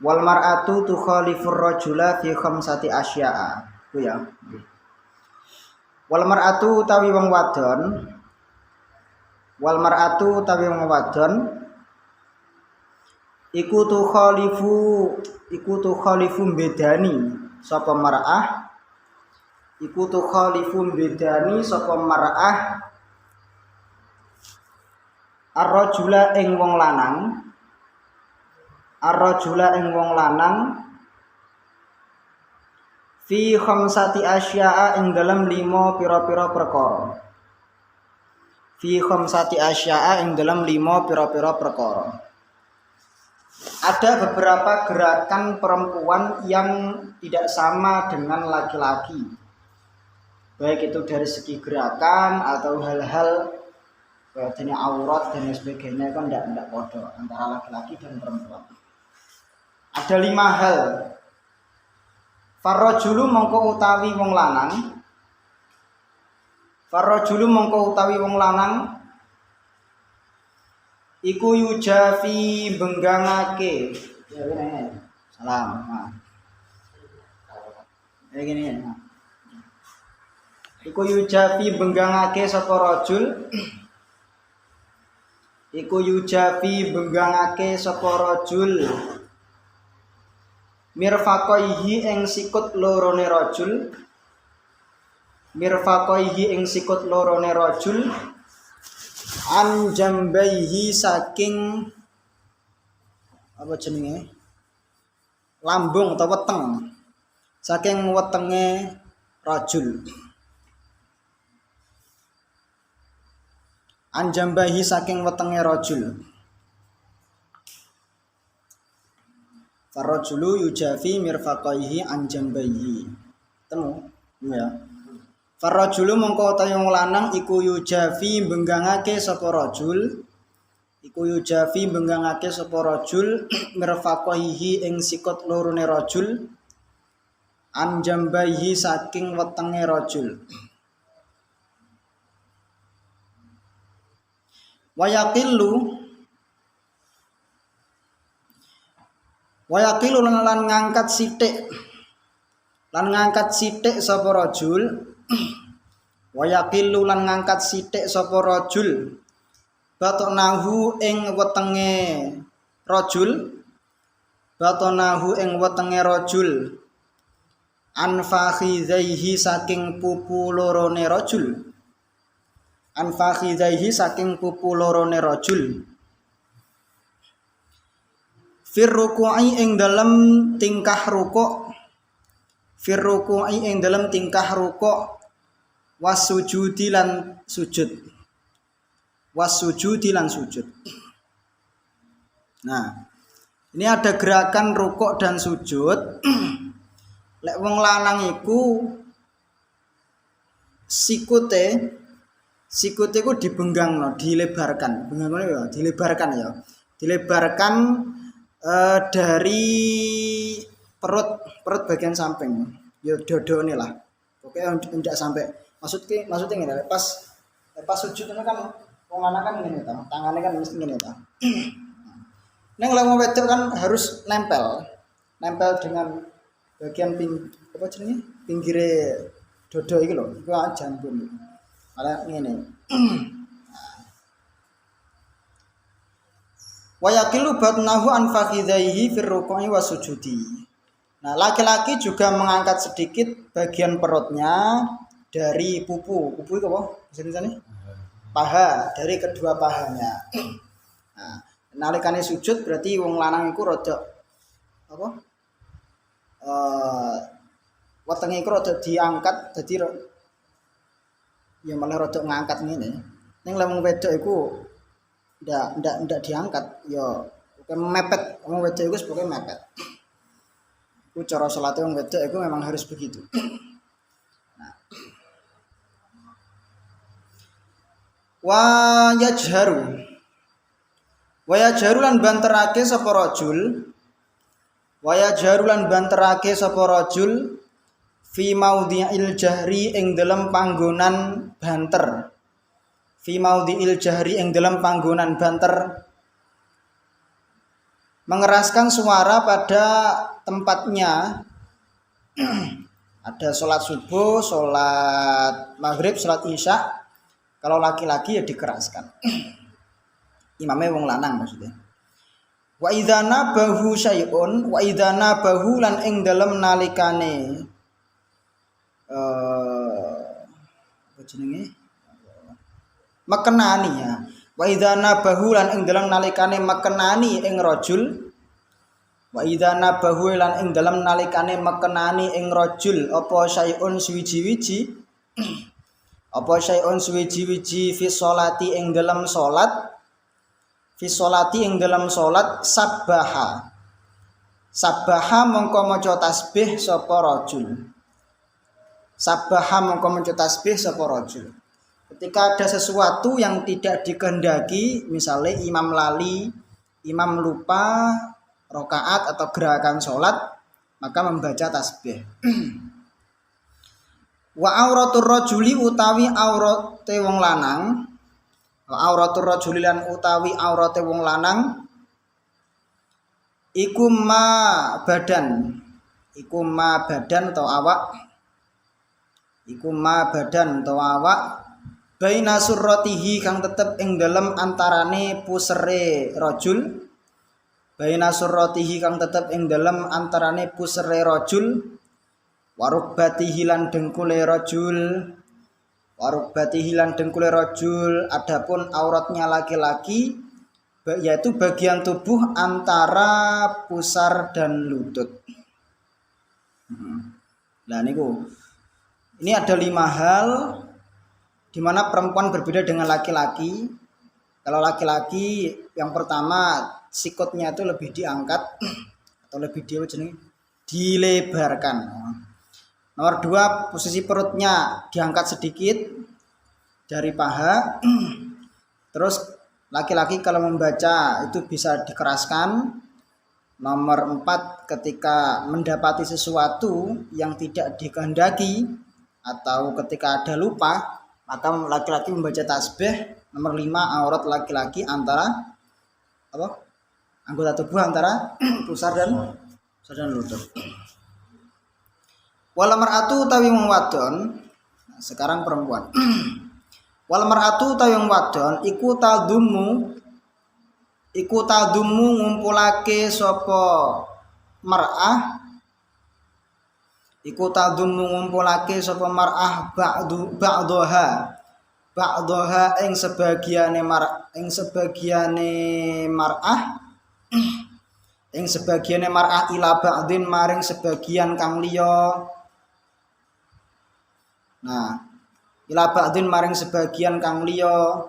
Wal mar'atu tukhalifur rajula fi khamsati asya'a. Ku ya. Wal mar'atu utawi wong wadon. Wal mar'atu utawi wong wadon iku tukhalifu bedani sapa mar'ah. Iku tukhalifu bedani sapa mar'ah ar-rajula ing wong lanang. Ar-rajula ing wong lanang fi khamsati asya'a ing dalam 5 pira-pira perkara. Fi khamsati asya'a ing dalam 5 pira-pira perkara. Ada beberapa gerakan perempuan yang tidak sama dengan laki-laki. Baik itu dari segi gerakan atau hal-hal jenis aurat dan sebagainya kan tidak podo antara laki-laki dan perempuan. Ada 5 hal. Farrajulu mongko utawi wong lanang. Farrajulu mongko utawi wong lanang iku yujafi benggangake. Ya bener. Salam. Nah. Kayak gini ya. Iku yujafi benggangake sapa rajul. Iku yujafi benggangake sapa rajul. Mirfaqaihi ing sikut lorone rajul. Mirfaqaihi ing sikut lorone rajul. An jambaihi saking apa jenenge? Lambung atau weteng. Saking wetenge rajul. An jambaihi saking wetenge rajul. Farrajulu yujafi mirfaqaihi an jambaihi. Temu ya. Farrajulu mongko utawi wong lanang iku yujafi benggangake sapa rajul. Iku yujafi benggangake sapa rajul mirfaqaihi ing sikut lorone rajul. An jambaihi saking wetenge rajul. Wayaqilu lan ngangkat sithik. Lan ngangkat sithik sapa rajul. Wayaqilu lan ngangkat sithik sapa rajul. Batonahu ing wetenge rajul. Batonahu ing wetenge rajul. Anfakhidaihi saking pupu lorone rajul. Anfakhidaihi saking pupu lorone rajul. Fir ruku'i ing dalem tingkah rukuk. Fir ruku'i ing dalem tingkah rukuk. Wasujudi lan sujud. Wasujudi lan sujud. Nah, ini ada gerakan rukuk dan sujud. Lek wong lanang iku sikute ku dibenggangno, dilebarkan. Benggangno ya, dilebarkan ya. Dilebarkan dari perut bagian samping. Ya dodone lah. Oke, tidak sampai maksudnya ngene pas sujud itu kan wong lanang kan ngene ta, tangannya kan mesti ngene ta. Ning lek wong wedok kan harus nempel dengan bagian pinggire dodo iki lho, iku jantung. Ala ngene. Wa yaqilu batnahu an fakhidaihi fir ruku'i wasujudi. Nah, laki-laki juga mengangkat sedikit bagian perutnya dari pupu. Pupu itu apa? Misalnya paha, dari kedua pahanya. Nah, nalikane sujud berarti wong lanang iku rada apa? Wetenge iku rada diangkat dadi ya malah rada ngangkat ngene. Ning lek wong wedok iku ndak diangkat ya bukan mepet. Wong wedok iku sebagai mepet. Ku cara salate wong wedok iku memang harus begitu. Nah. Wa yajharu lan banterake sapa rajul. Wa yajharu lan banterake sapa rajul fi maudhi'il jahri ing dalam panggonan banter. Fi maudhi'il jahri ing dalam panggonan banter. mengeraskan suara pada tempatnya. Ada sholat subuh, sholat maghrib, sholat isya. Kalau laki-laki ya dikeraskan. Imamnya wong lanang maksudnya. Wa idza nabahu syai'un, wa idza nabahu lan ing dalem nalikane apa jenenge? Mekenani ya. Wa idza nabahu lan ing dalem nalikane mekenani ing rajul. Wa idza nabahu lan ing dalem nalikane mekenani ing rajul apa syai'un suwiji-wiji. Apa syai'un suwiji-wiji fi sholati ing dalem salat. Fi sholati ing dalam salat sabbaha. Sabbaha mongko maca tasbih sapa rajul. Sabbaha mongko maca tasbih sapa rajul. Ketika ada sesuatu yang tidak dikehendaki, misalnya imam lali, imam lupa rakaat atau gerakan salat, maka membaca tasbih. Wa auratur rajuli utawi aurate wong lanang. Auratul rajuli lan utawi aurate wong lanang iku ma badan atau awak baina surratihi kang tetep ing dalem antarane pusere rajul warukbatihi lan dengkule rajul. Adapun auratnya laki-laki yaitu bagian tubuh antara pusar dan lutut. Nah niku. Ini ada 5 hal di mana perempuan berbeda dengan laki-laki. Kalau laki-laki yang pertama sikutnya itu lebih diangkat atau lebih dilebarkan. Nomor 2, posisi perutnya diangkat sedikit dari paha. Terus laki-laki kalau membaca itu bisa dikeraskan. Nomor 4, ketika mendapati sesuatu yang tidak dikehendaki atau ketika ada lupa, maka laki-laki membaca tasbih. Nomor 5, aurat laki-laki antara anggota tubuh antara pusar dan lutut. Wal mar'atu utawi wong wadon. Sekarang perempuan. Wal mar'atu utawi wong wadon iku tadumu ngumpulake sapa mar'ah. Ba'daha ing sebagiane mar'ah ila ba'din maring sebagian kang liya. Nah, ila ba'din maring sebagian kang liya.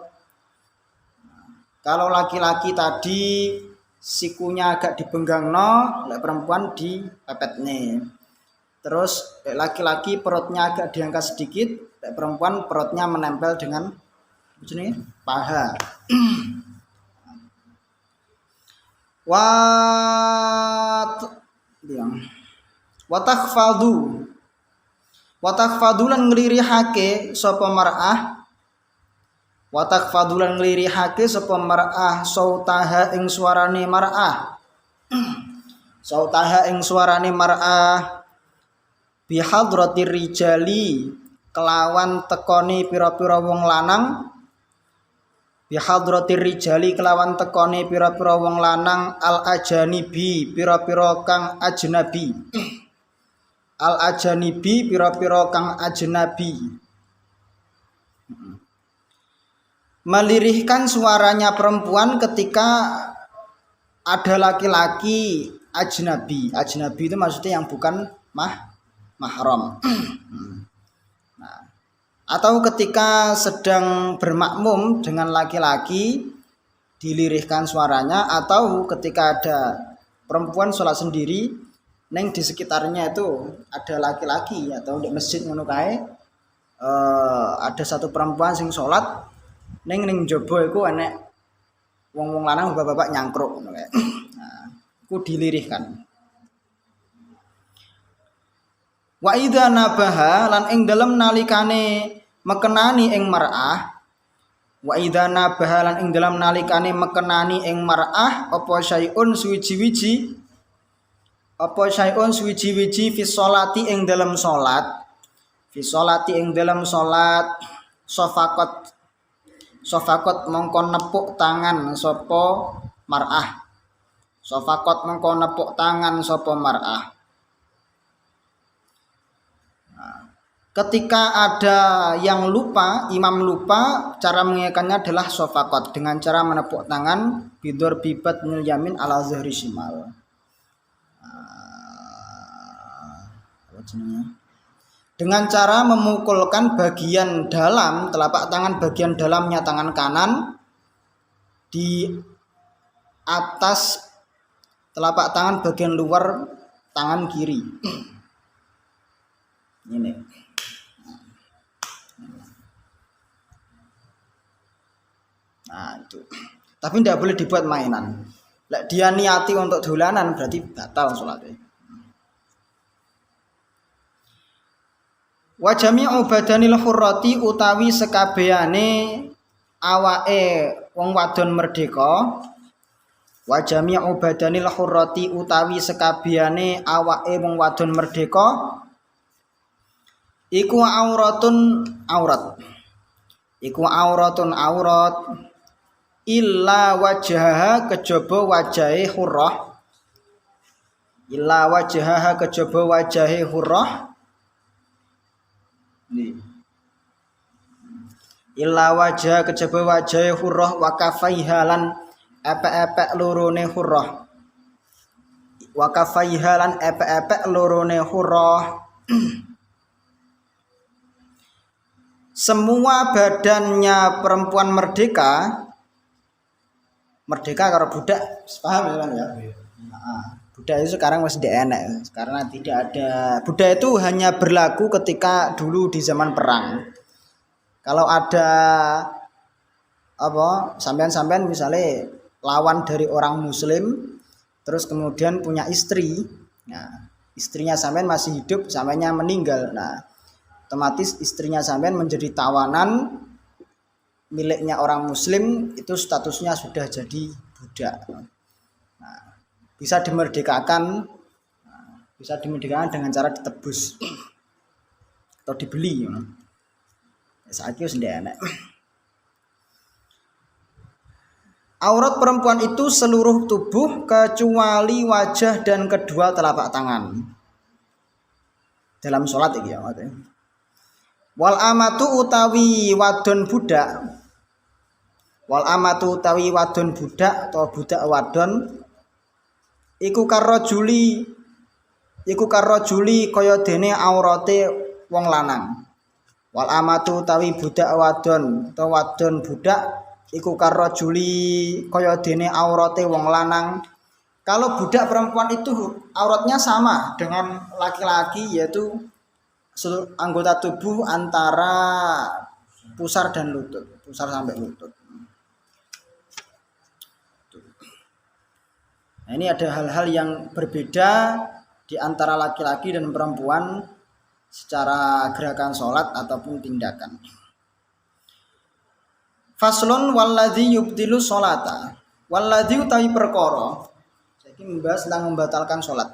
Kalau laki-laki tadi sikunya agak dibenggangno, lek perempuan dipepetne. Terus laki-laki perutnya agak diangkat sedikit, lek perempuan perutnya menempel dengan paha. Watakfadulan nglirihake sapa mar'ah sautaha ing suarane mar'ah bihadratir rijali kelawan tekoni pira-pira wong lanang al ajanibi pira-pira kang ajnabi melirihkan suaranya perempuan ketika ada laki-laki ajnabi itu maksudnya yang bukan mahram. Nah, atau ketika sedang bermakmum dengan laki-laki dilirihkan suaranya, atau ketika ada perempuan sholat sendiri neng di sekitarnya itu ada laki-laki atau di masjid ngono kae ada satu perempuan sing sholat neng jaba iku enek wong-wong lanang bapak-bapak nyangkruk ngono kae. Nah, iku dilirihkan. Wa idza nabaha lan ing dalem nalikane mekenani ing mar'ah Wa idza nabahalan ing dalam nalikane mekenani ing mar'ah apa syai'un suwiji-wiji fi sholati ing dalam salat sofakot mongko nepuk tangan sapa mar'ah ketika ada yang lupa, imam lupa, cara mengingatkannya adalah sofakot dengan cara menepuk tangan bidur bibat yamin ala zahri shimal. Dengan cara memukulkan bagian dalam telapak tangan bagian dalamnya tangan kanan di atas telapak tangan bagian luar tangan kiri. Ini. Nah itu. Tapi tidak boleh dibuat mainan. Lek dia niati untuk dolanan berarti batal sholatnya. Wa jami'u badanil hurrati utawi sekabehane awake wong wadon merdeka. Wa jami'u badanil hurrati utawi sekabehane awake wong wadon merdeka iku auratun aurat. Illa wajhaha kejaba wajahe hurrah. Illa wajah kejaba wajahe hurrah wa kafaiha lan epek-epek lorone hurrah. Semua badannya perempuan merdeka kalau budak, paham ya kan ya? Budak itu sekarang masih tidak enak karena tidak ada. Budak itu hanya berlaku ketika dulu di zaman perang. Kalau ada sampean misalnya lawan dari orang muslim terus kemudian punya istri. Nah, istrinya sampean masih hidup, sampeannya meninggal. Nah, otomatis istrinya sampean menjadi tawanan miliknya orang muslim, itu statusnya sudah jadi budak. Nah, bisa dimerdekakan dengan cara ditebus atau dibeli. Saat itu sendiri enak. Aurat perempuan itu seluruh tubuh kecuali wajah dan kedua telapak tangan. Dalam sholat iki ya. Wal amatu utawi wadon budak atau budak wadon iku karrojuli kaya dene aurate wong lanang. Wal amatu utawi budak wadon atau wadon budak iku karrojuli kaya dene aurate wong lanang. Kalau budak perempuan itu auratnya sama dengan laki-laki, yaitu anggota tubuh antara pusar dan lutut, pusar sampai lutut. Nah, ini ada hal-hal yang berbeda di antara laki-laki dan perempuan secara gerakan sholat ataupun tindakan. Faslun walladzi yubtilu sholata. Walladzi utawi perkara. Saiki membahas tentang membatalkan sholat.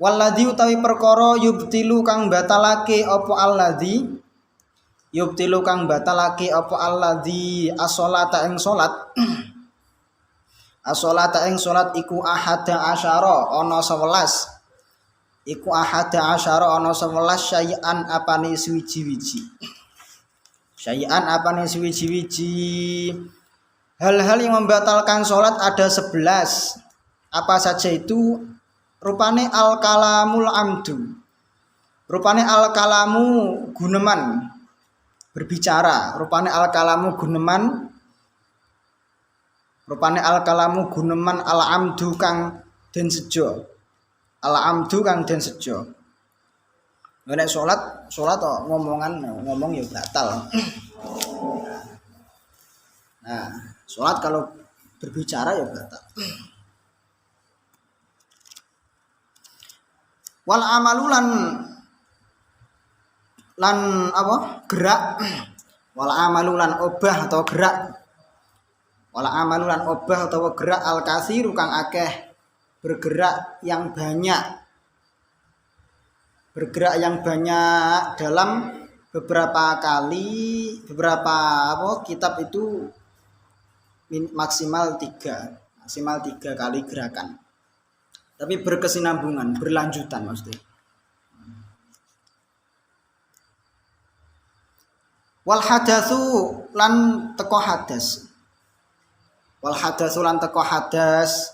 Walladzi utawi perkara yubtilu kang batalake apa alladzi as-sholata ing sholat. As-sholata ing sholat iku ahada asyara ana 11. Syai'an apane suwiji-wiji. Hal-hal yang membatalkan sholat ada 11. Apa saja itu? Rupane al-kalamul amdu. Rupane al-kalamu guneman berbicara. Rupane al-kalamu guneman al-amdu kang den sejo. Nek sholat ngomong ya batal. Nah, sholat kalau berbicara ya batal. Wal amalu lan gerak Wal amalu lan obah atau gerak. Wal amalu lan obah atau gerak al katsiru kang akeh, bergerak yang banyak. Bergerak yang banyak dalam beberapa kitab itu maksimal 3 kali gerakan. Tapi berkesinambungan, berlanjutan maksudnya. Wal hadatsu lan teko hadas. Wal hadatsu lan teko hadas,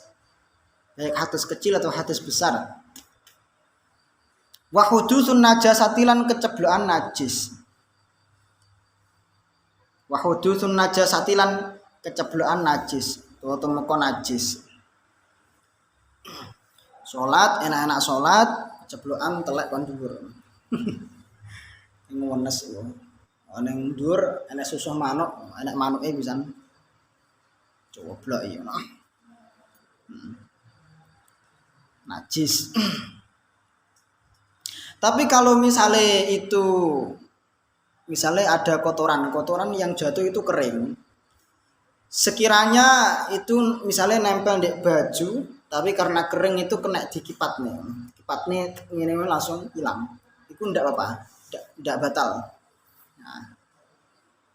baik hadas kecil atau hadas besar. Wa hudusun najasati lan keceblokan najis. Wa hudusun najasati lan keceblokan najis utawa tumeka najis. Salat enak-enak salat, keceblokan telek kon dhuwur. Ngones yo. Ning dhuwur enek susuh manuk, enek manuke pisan. Coblok ya. Najis. Tapi kalau misalnya ada kotoran yang jatuh itu kering, sekiranya itu misalnya nempel di baju, tapi karena kering itu kena di kipatnya ini langsung hilang, itu ndak apa-apa, ndak batal. Nah,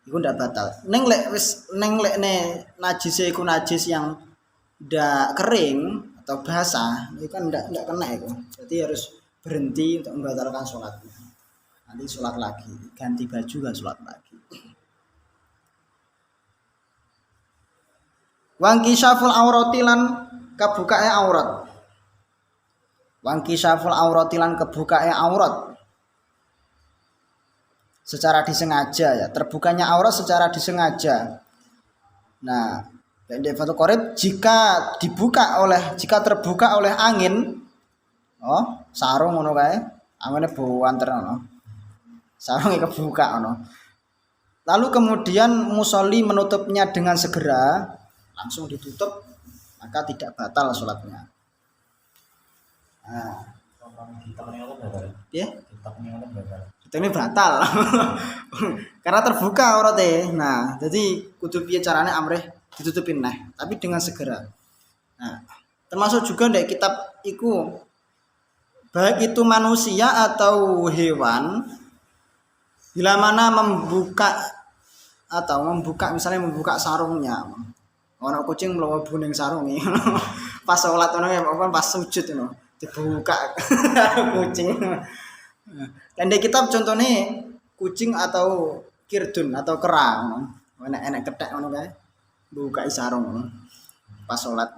itu ndak batal. Neng lek najis iku najis yang ndak kering atau basah, itu kan ndak kena itu. Jadi harus berhenti untuk membatalkan sholatnya. Nanti sholat lagi, ganti baju kan sholat lagi. Wangki syaful aurati lan kebukae aurat. Wangki syaful aurati lan kebukae aurat. Secara disengaja ya, terbukanya aurat secara disengaja. Nah, pendek foto korib jika terbuka oleh angin. Oh, sarung ngono kae. Angene buanter ngono. Sarunge kebuka ngono. Lalu kemudian musolli menutupnya dengan segera, langsung ditutup, maka tidak batal sholatnya. Nah, ini batal. Karena terbuka auratnya. Nah, jadi kudu piye carane amrih ditutupin tapi dengan segera. Nah, termasuk juga ndek kitab iku baik itu manusia atau hewan, bila mana membuka misalnya membuka sarungnya, orang kucing mlebu ning sarunge pas sholat ngono pas sujud ngono dibuka kucing. Dan di kitab contohnya kucing atau kirdun atau kerang, enak ketek ngono kae buka sarung pas sholat.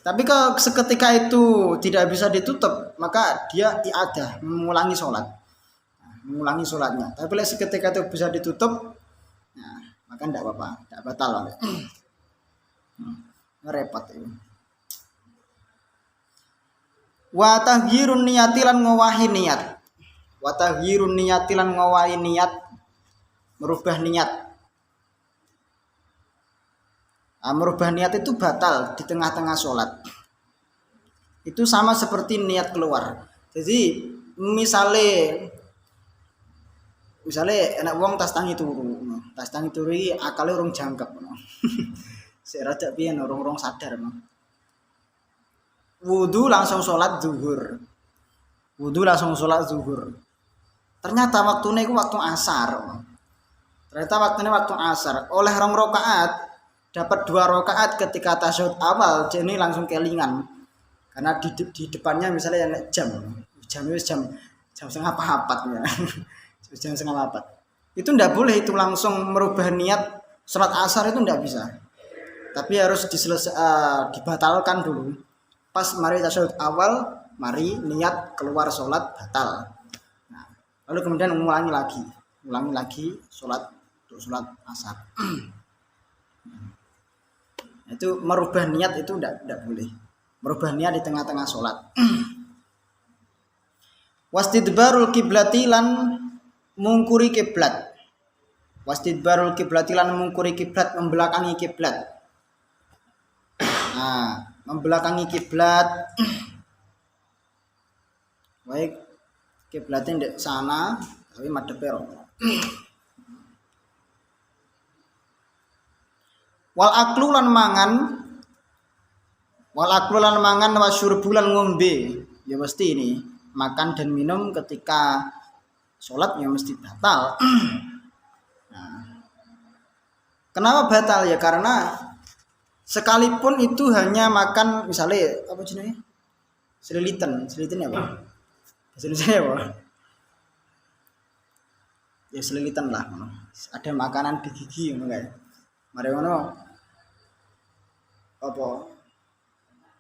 Tapi kalau seketika itu tidak bisa ditutup, maka dia i'adah, mengulangi sholatnya. Tapi kalau seketika itu bisa ditutup, nah, maka tidak apa-apa, tidak batal. Repot itu. Wa tahyirun niyati lan ngowahi niat. Wa tahyirun niyati lan ngowahi niat, merubah niat. Merubah niat itu batal di tengah-tengah sholat. Itu sama seperti niat keluar. Jadi misalnya enak wong tas tangi turu akale urung jangkep. Sik rada piye urung sadar. Wudu langsung sholat zuhur. Ternyata waktunya itu waktu asar. Oleh 2 rakaat dapat 2 rakaat ketika tasyahud awal, jadi langsung kelingan. Karena di depannya misalnya jam 3:30 ya. Jam 3:30. Itu ndak boleh itu langsung merubah niat sholat asar, itu ndak bisa. Tapi harus dibatalkan dulu. Pas mari tasyahud awal, mari niat keluar sholat batal. Nah, lalu kemudian ulangi lagi sholat asar. Itu merubah niat itu tidak boleh. Merubah niat di tengah-tengah sholat. Wastidbarul kiblati lan mungkuri kiblat. Membelakangi kiblat. Nah, membelakangi kiblat. Baik, kiblatnya di sana tapi madhep rono. Wal aklu lan mangan, wa syurbu lan ngombe. Ya mesti ini makan dan minum ketika sholat ya mesti batal. Nah, kenapa batal ya? Karena sekalipun itu hanya makan misalnya apa jenisnya? Selilitan apa? Bahasa Indonesia apa? Ya selilitan lah. Ada makanan di gigi ngono kae. Mari ngono apa?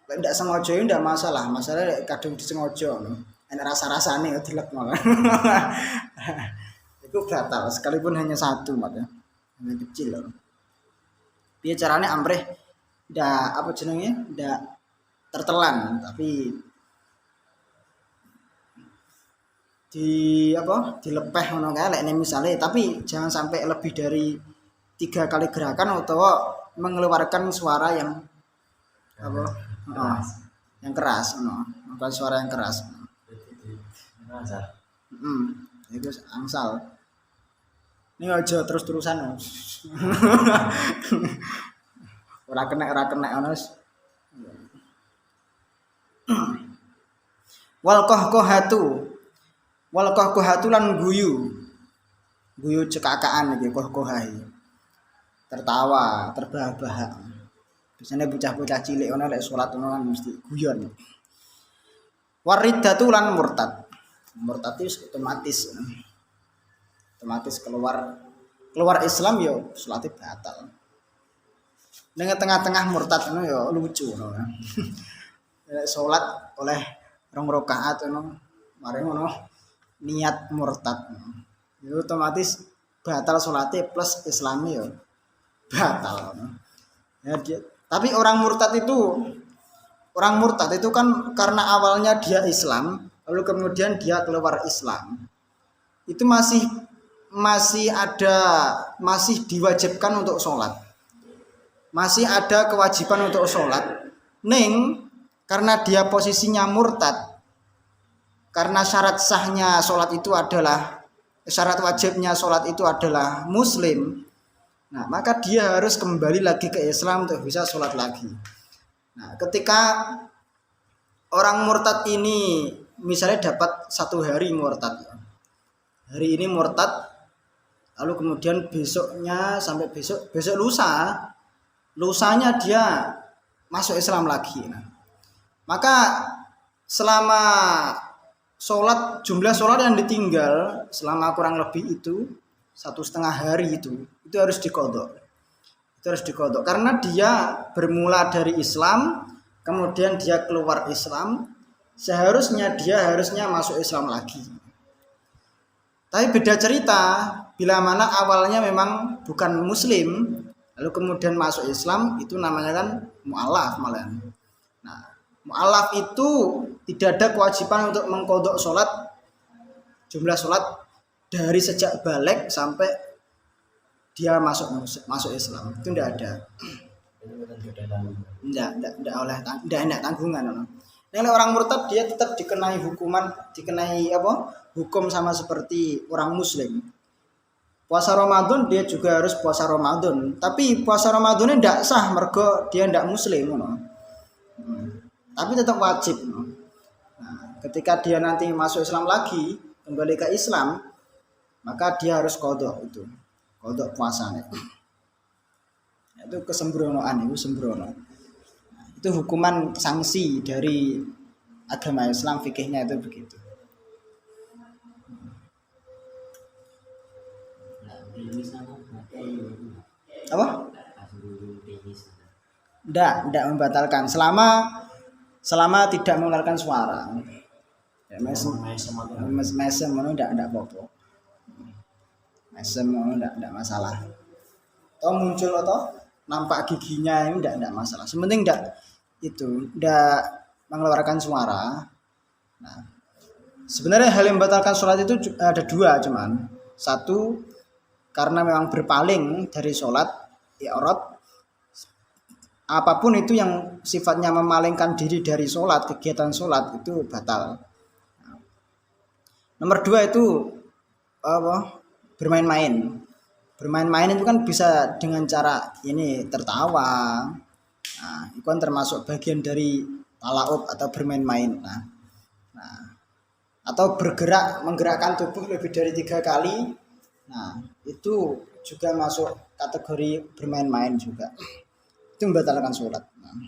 Lek ndak sengaja ya ndak masalah. Masalahnya kadung disengaja ngono. Enak rasa-rasane ya dilek malah. Itu batal sekalipun hanya satu makanya. Hanya kecil loh. Piye carane amrih ndak apa jenenge? Ndak tertelan tapi dilepeh ngono kae lek misale, tapi jangan sampai lebih dari 3 kali gerakan atau mengeluarkan suara yang yang keras bukan suara yang keras. Itu angsal. Ini aja terus-terusan. ora kena ngono. Wal qahqahatu lan guyu cekakaan iki qahqahai. Tertawa, terbahak-bahak. Biasanya bocah-bocah cilik ono lek salat ono kan mesti guyon. Wariddatu lan murtad. Murtad itu otomatis keluar Islam yo salate batal. Ning tengah-tengah murtad ngono yo lucu ngono. Lek salat oleh 2 rakaat ngono, mari ngono niat murtad. Yo otomatis batal salate plus Islami yo batal. Ya, tapi orang murtad itu kan karena awalnya dia Islam, lalu kemudian dia keluar Islam. Itu masih diwajibkan untuk sholat. Masih ada kewajiban untuk sholat. Karena dia posisinya murtad, karena syarat wajibnya sholat itu adalah muslim. Nah, maka dia harus kembali lagi ke Islam untuk bisa sholat lagi. Nah, ketika orang murtad ini misalnya dapat 1 hari murtad, hari ini murtad, lalu kemudian besoknya sampai besok lusanya dia masuk Islam lagi. Nah, maka selama jumlah sholat yang ditinggal selama kurang lebih itu 1,5 hari itu harus diqodho. Karena dia bermula dari Islam, kemudian dia keluar Islam, seharusnya dia masuk Islam lagi. Tapi beda cerita bila mana awalnya memang bukan muslim, lalu kemudian masuk Islam, itu namanya kan mu'alaf malahan. Nah, mu'alaf itu tidak ada kewajiban untuk mengqodho jumlah sholat dari sejak balik sampai dia masuk Islam. Itu tidak ada. Tidak tanggungan. Nah, orang murtad dia tetap dikenai hukum sama seperti orang muslim. Puasa Ramadan dia juga harus puasa Ramadan, tapi puasa Ramadannya tidak sah mergo dia tidak muslim. Tapi tetap wajib. Nah, ketika dia nanti masuk Islam lagi, kembali ke Islam, maka dia harus qodho puasanya. Itu kesembronoan, itu sembrono. Itu hukuman sanksi dari agama Islam, fikihnya itu begitu. Apa? Tidak membatalkan selama tidak mengeluarkan suara. Ya, mesem mana tidak apa-apa. Mesem enggak masalah. Atau muncul atau nampak giginya ini enggak masalah. Sementing enggak mengeluarkan suara. Nah, sebenarnya hal yang membatalkan sholat itu ada 2 cuman. 1 karena memang berpaling dari sholat i'rad. Apapun itu yang sifatnya memalingkan diri dari sholat, kegiatan sholat itu batal. Nomor 2 itu bermain-main. Bermain-main itu kan bisa dengan cara ini tertawa. Nah, itu kan termasuk bagian dari talaub atau bermain-main. Nah, atau menggerakkan tubuh lebih dari 3 kali. Nah, itu juga masuk kategori bermain-main juga. Itu membatalkan sholat. Nah,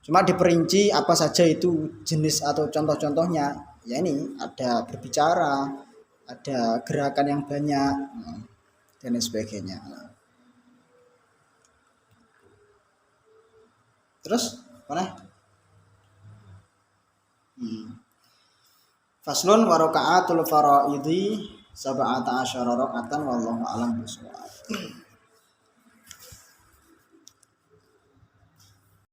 cuma diperinci apa saja itu jenis atau contoh-contohnya. Ya ini ada berbicara, ada gerakan yang banyak, dan lain sebagainya. Terus mana? Faslun wa raka'atul faraidhi sab'ata asyara raka'atan wallahu a'lam bishawab.